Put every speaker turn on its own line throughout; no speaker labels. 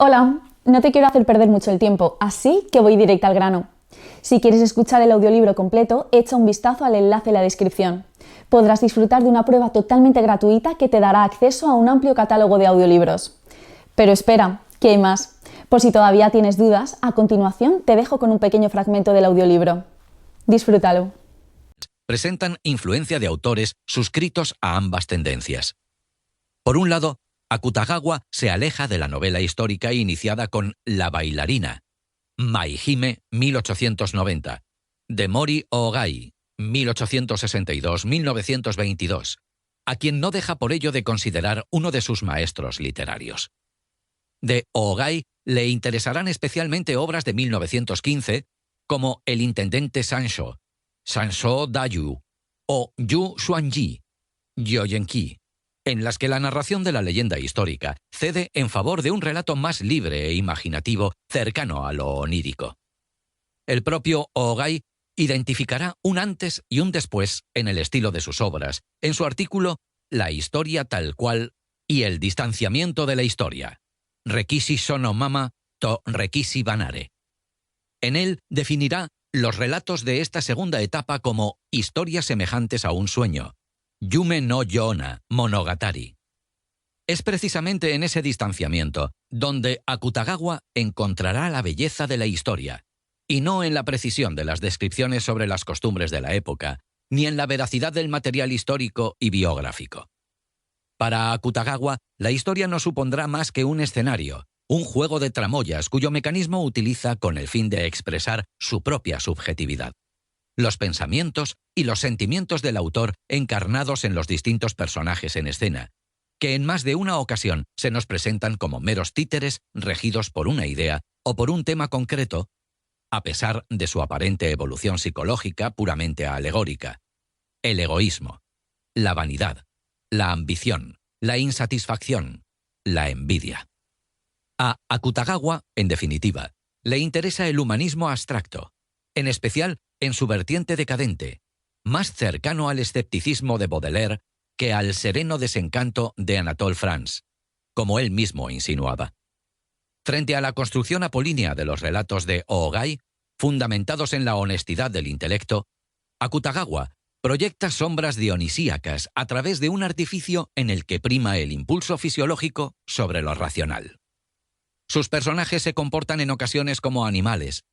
Hola, no te quiero hacer perder mucho el tiempo, así que voy directa al grano. Si quieres escuchar el audiolibro completo, echa un vistazo al enlace en la descripción. Podrás disfrutar de una prueba totalmente gratuita que te dará acceso a un amplio catálogo de audiolibros. Pero espera, que hay más. Por si todavía tienes dudas, a continuación te dejo con un pequeño fragmento del audiolibro. Disfrútalo.
Presentan influencia de autores suscritos a ambas tendencias. Por un lado, Akutagawa se aleja de la novela histórica iniciada con La bailarina, Maihime, 1890, de Mori Ogai, 1862-1922, a quien no deja por ello de considerar uno de sus maestros literarios. De Ogai le interesarán especialmente obras de 1915 como El intendente Sanshō, Sanshō Dayu o Yu Xuanji, Yoyenki, en las que la narración de la leyenda histórica cede en favor de un relato más libre e imaginativo cercano a lo onírico. El propio Ogai identificará un antes y un después en el estilo de sus obras, en su artículo La historia tal cual y el distanciamiento de la historia, Rekishi Sonomama to Rekishi Banare. En él definirá los relatos de esta segunda etapa como historias semejantes a un sueño, Yume no Yona Monogatari. Es precisamente en ese distanciamiento donde Akutagawa encontrará la belleza de la historia, y no en la precisión de las descripciones sobre las costumbres de la época, ni en la veracidad del material histórico y biográfico. Para Akutagawa, la historia no supondrá más que un escenario, un juego de tramoyas cuyo mecanismo utiliza con el fin de expresar su propia subjetividad. Los pensamientos y los sentimientos del autor encarnados en los distintos personajes en escena, que en más de una ocasión se nos presentan como meros títeres regidos por una idea o por un tema concreto, a pesar de su aparente evolución psicológica puramente alegórica. El egoísmo, la vanidad, la ambición, la insatisfacción, la envidia. A Akutagawa, en definitiva, le interesa el humanismo abstracto, en especial en su vertiente decadente, más cercano al escepticismo de Baudelaire que al sereno desencanto de Anatole France, como él mismo insinuaba. Frente a la construcción apolínea de los relatos de Ogai, fundamentados en la honestidad del intelecto, Akutagawa proyecta sombras dionisíacas a través de un artificio en el que prima el impulso fisiológico sobre lo racional. Sus personajes se comportan en ocasiones como animales,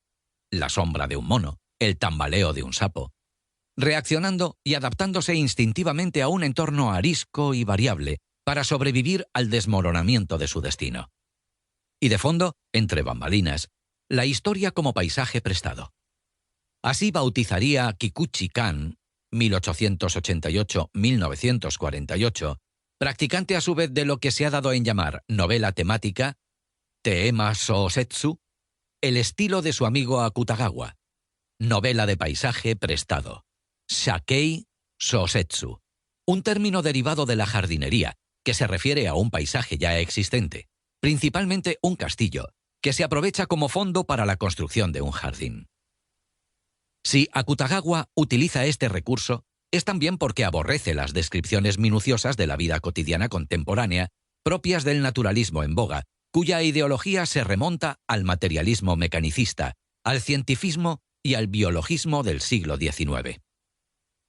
la sombra de un mono, el tambaleo de un sapo, reaccionando y adaptándose instintivamente a un entorno arisco y variable para sobrevivir al desmoronamiento de su destino. Y de fondo, entre bambalinas, la historia como paisaje prestado. Así bautizaría Kikuchi-kan, 1888-1948, practicante a su vez de lo que se ha dado en llamar novela temática, Teema Shōsetsu, el estilo de su amigo Akutagawa, novela de paisaje prestado, Shakei Shōsetsu, un término derivado de la jardinería, que se refiere a un paisaje ya existente, principalmente un castillo, que se aprovecha como fondo para la construcción de un jardín. Si Akutagawa utiliza este recurso, es también porque aborrece las descripciones minuciosas de la vida cotidiana contemporánea, propias del naturalismo en boga, cuya ideología se remonta al materialismo mecanicista, al cientifismo y al biologismo del siglo XIX.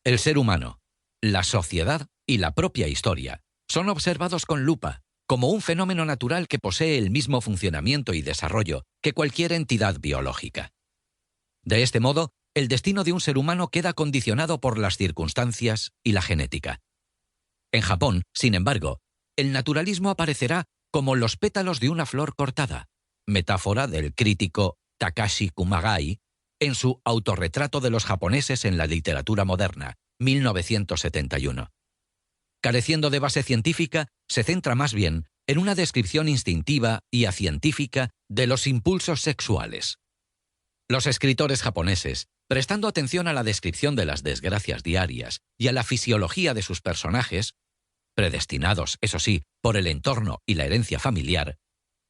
El ser humano, la sociedad y la propia historia son observados con lupa, como un fenómeno natural que posee el mismo funcionamiento y desarrollo que cualquier entidad biológica. De este modo, el destino de un ser humano queda condicionado por las circunstancias y la genética. En Japón, sin embargo, el naturalismo aparecerá como los pétalos de una flor cortada, metáfora del crítico Takashi Kumagai en su Autorretrato de los japoneses en la literatura moderna, 1971. Careciendo de base científica, se centra más bien en una descripción instintiva y acientífica de los impulsos sexuales. Los escritores japoneses, prestando atención a la descripción de las desgracias diarias y a la fisiología de sus personajes, predestinados, eso sí, por el entorno y la herencia familiar,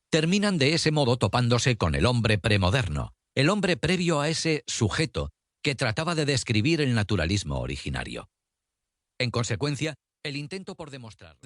terminan de ese modo topándose con el hombre premoderno, el hombre previo a ese sujeto que trataba de describir el naturalismo originario. En consecuencia, el intento por demostrar